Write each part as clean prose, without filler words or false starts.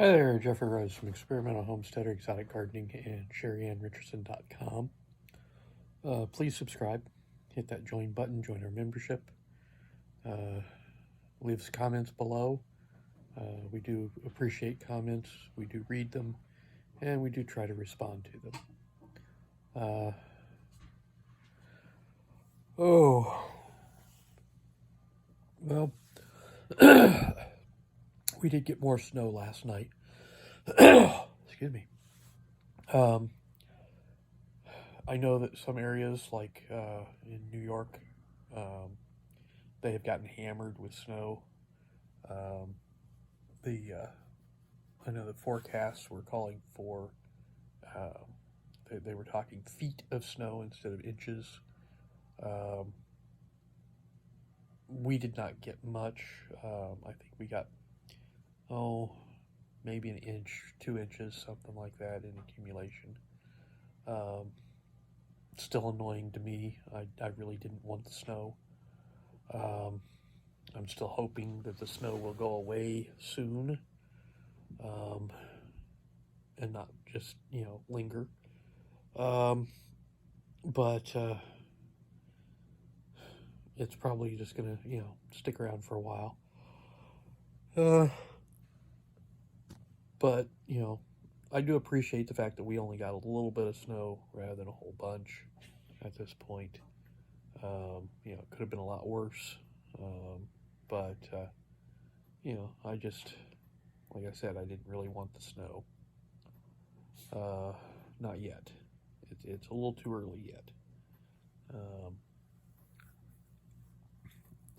Hi there, Jeffrey Rhoades from Experimental Homesteader, Exotic Gardening, and Richardson.com. Please subscribe, hit that join button, join our membership, leave us comments below. We do appreciate comments, we do read them, and we do try to respond to them. Well, we did get more snow last night. Excuse me. I know that some areas, like in New York, they have gotten hammered with snow. I know the forecasts were calling for, they were talking feet of snow instead of inches. We did not get much. I think we got, maybe an inch, 2 inches, something like that in accumulation. Still annoying to me. I really didn't want the snow. I'm still hoping that the snow will go away soon, and not just, linger. But it's probably just gonna, stick around for a while. But, I do appreciate the fact that we only got a little bit of snow rather than a whole bunch at this point. It could have been a lot worse. But I just, like I said, I didn't really want the snow. Not yet. It's a little too early yet.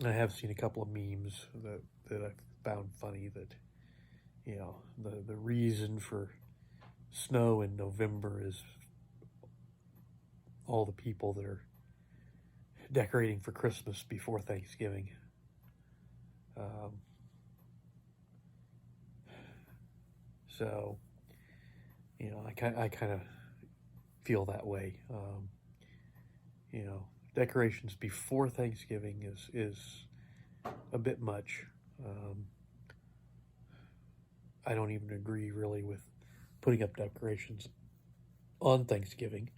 I have seen a couple of memes that I found funny that, the reason for snow in November is all the people that are decorating for Christmas before Thanksgiving. So, I kind of feel that way. Decorations before Thanksgiving is a bit much. I don't even agree really with putting up decorations on Thanksgiving.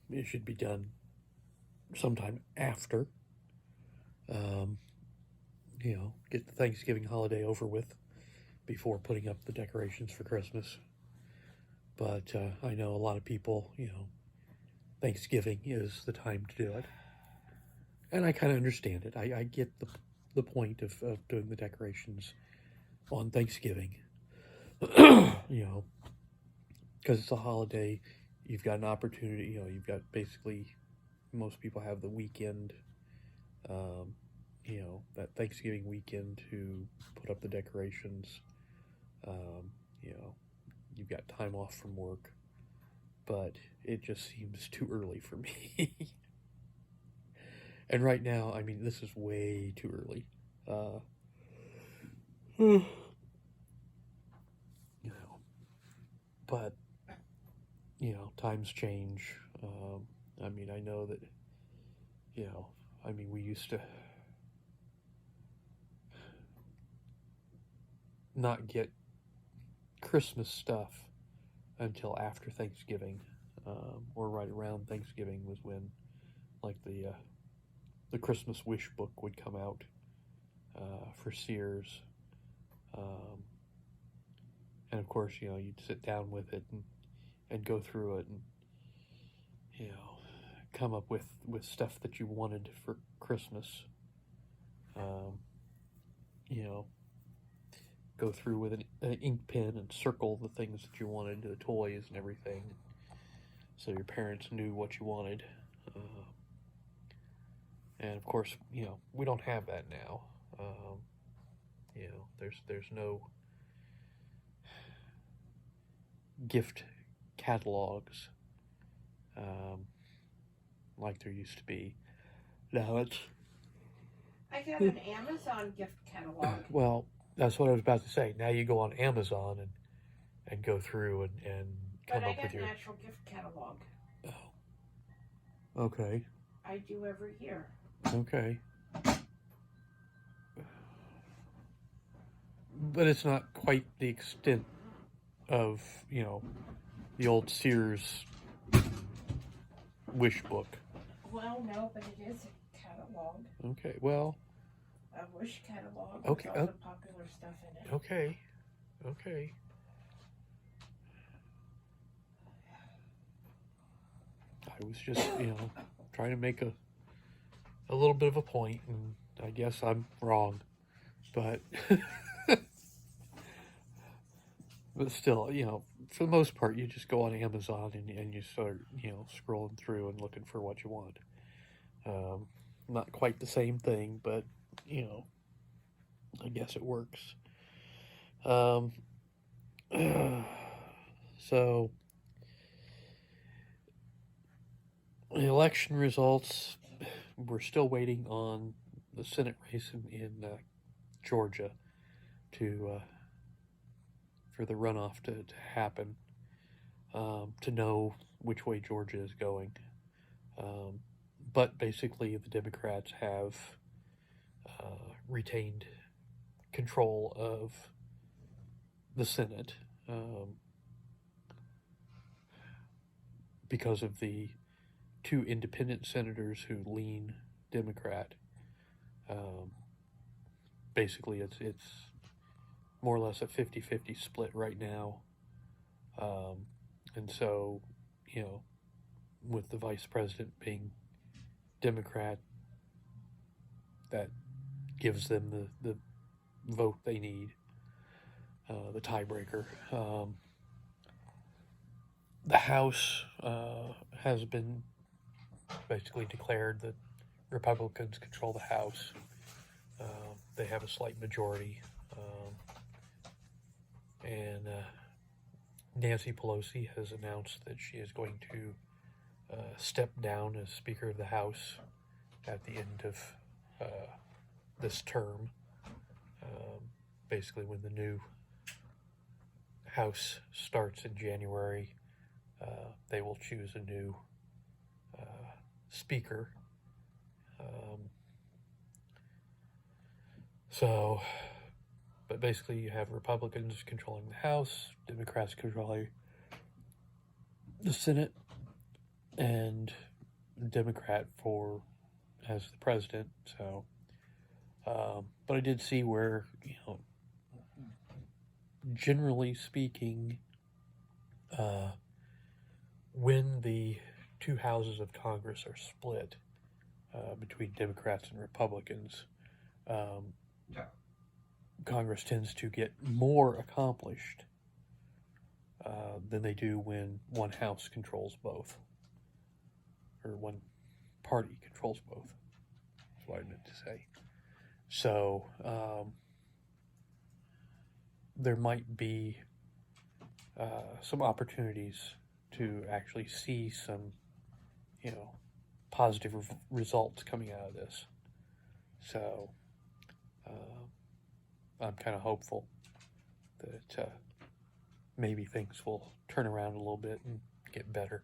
It should be done sometime after. Get the Thanksgiving holiday over with before putting up the decorations for Christmas. But I know a lot of people, Thanksgiving is the time to do it. And I kind of understand it. I get the point of doing the decorations on Thanksgiving. Because it's a holiday, you've got an opportunity, you've got basically, most people have the weekend, that Thanksgiving weekend to put up the decorations. You've got time off from work, but it just seems too early for me. And right now, I mean, this is way too early. But, times change. I mean, I know that, we used to not get Christmas stuff until after Thanksgiving, or right around Thanksgiving was when, like, the Christmas wish book would come out for Sears, and of course, you'd sit down with it and go through it and come up with stuff that you wanted for Christmas. Go through with an ink pen and circle the things that you wanted, the toys and everything, so your parents knew what you wanted. And of course, we don't have that now. There's no gift catalogs like there used to be. Now it's... I got an Amazon gift catalog. Well, that's what I was about to say. Now you go on Amazon and go through and come up with your... But I got an actual gift catalog. Oh. Okay. I do every year. Okay. but it's not quite the extent of, the old Sears wish book. Well, no, but it is a catalog. Okay, well. A wish catalog Okay. with all the popular stuff in it. Okay. I was just, trying to make a little bit of a point, and I guess I'm wrong, but but still, for the most part, you just go on Amazon and you start, scrolling through and looking for what you want. Not quite the same thing, but, I guess it works. So, the election results, we're still waiting on the Senate race in Georgia for the runoff to happen, to know which way Georgia is going. But basically, the Democrats have retained control of the Senate because of the two independent senators who lean Democrat. Basically, it's more or less a 50-50 split right now. And so, with the vice president being Democrat, that gives them the vote they need, the tiebreaker. The House has been basically declared that Republicans control the House. They have a slight majority. And Nancy Pelosi has announced that she is going to step down as Speaker of the House at the end of this term. Basically, when the new House starts in January, they will choose a new Speaker. But basically you have Republicans controlling the House, Democrats controlling the Senate, and Democrat as the president. So, but I did see where, generally speaking, when the two houses of Congress are split between Democrats and Republicans, Congress tends to get more accomplished than they do when one house controls both, or one party controls both. That's what I meant to say. So there might be some opportunities to actually see some, positive results coming out of this. So I'm kind of hopeful that maybe things will turn around a little bit and get better.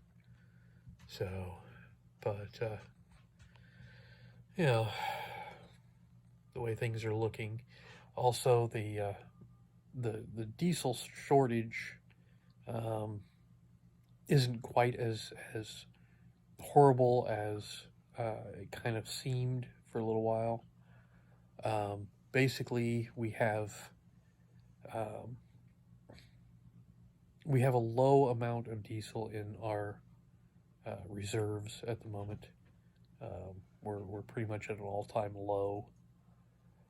So, but the way things are looking. Also, the diesel shortage isn't quite as horrible as it kind of seemed for a little while. Basically, we have a low amount of diesel in our reserves at the moment. We're pretty much at an all-time low,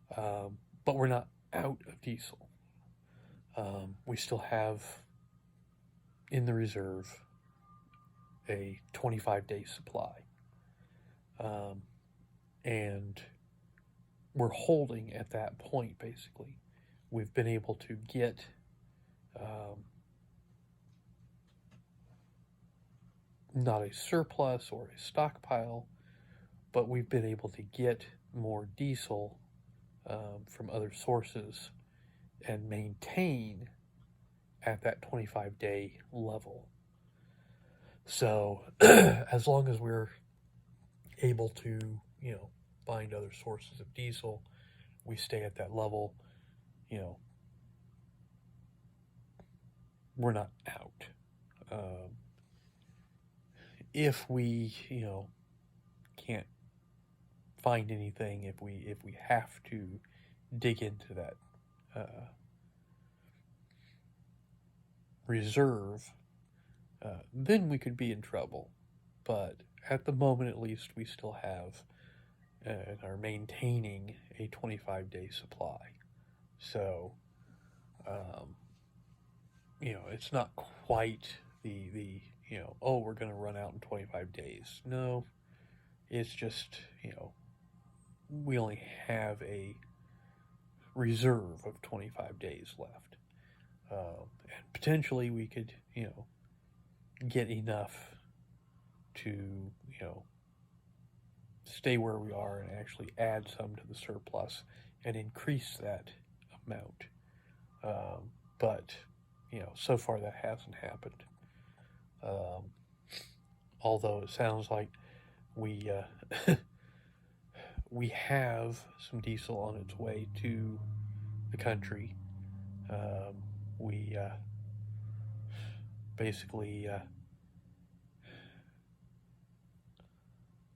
but we're not out of diesel. We still have in the reserve a 25-day supply, and we're holding at that point. Basically, we've been able to get not a surplus or a stockpile, but we've been able to get more diesel from other sources and maintain at that 25-day level. So as long as we're able to, find other sources of diesel, we stay at that level, we're not out. If we, can't find anything, if we have to dig into that reserve, then we could be in trouble. But at the moment, at least, we still have and are maintaining a 25-day supply. So, it's not quite the oh, we're going to run out in 25 days. No, it's just, we only have a reserve of 25 days left. And potentially we could, get enough to, stay where we are and actually add some to the surplus and increase that amount. But, so far that hasn't happened. Although it sounds like we we have some diesel on its way to the country. We basically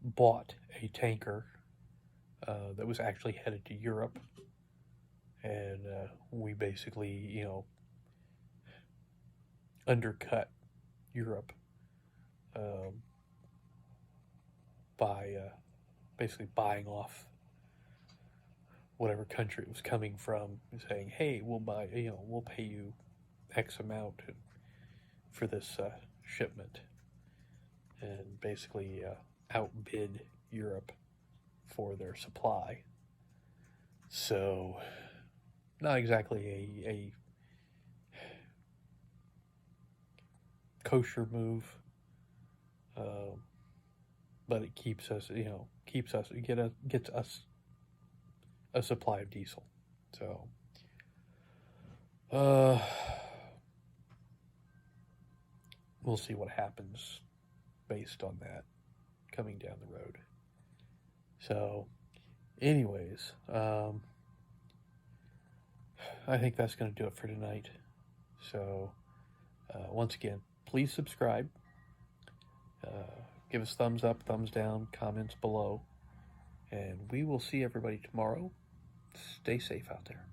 bought a tanker that was actually headed to Europe, and we basically, undercut Europe by basically buying off whatever country it was coming from, and saying, "Hey, we'll buy, we'll pay you X amount for this shipment," and basically outbid Europe for their supply. So, not exactly a kosher move, but it keeps us, gets us a supply of diesel. So, we'll see what happens based on that coming down the road. So, anyways, I think that's going to do it for tonight. So, once again, please subscribe. Give us thumbs up, thumbs down, comments below. And we will see everybody tomorrow. Stay safe out there.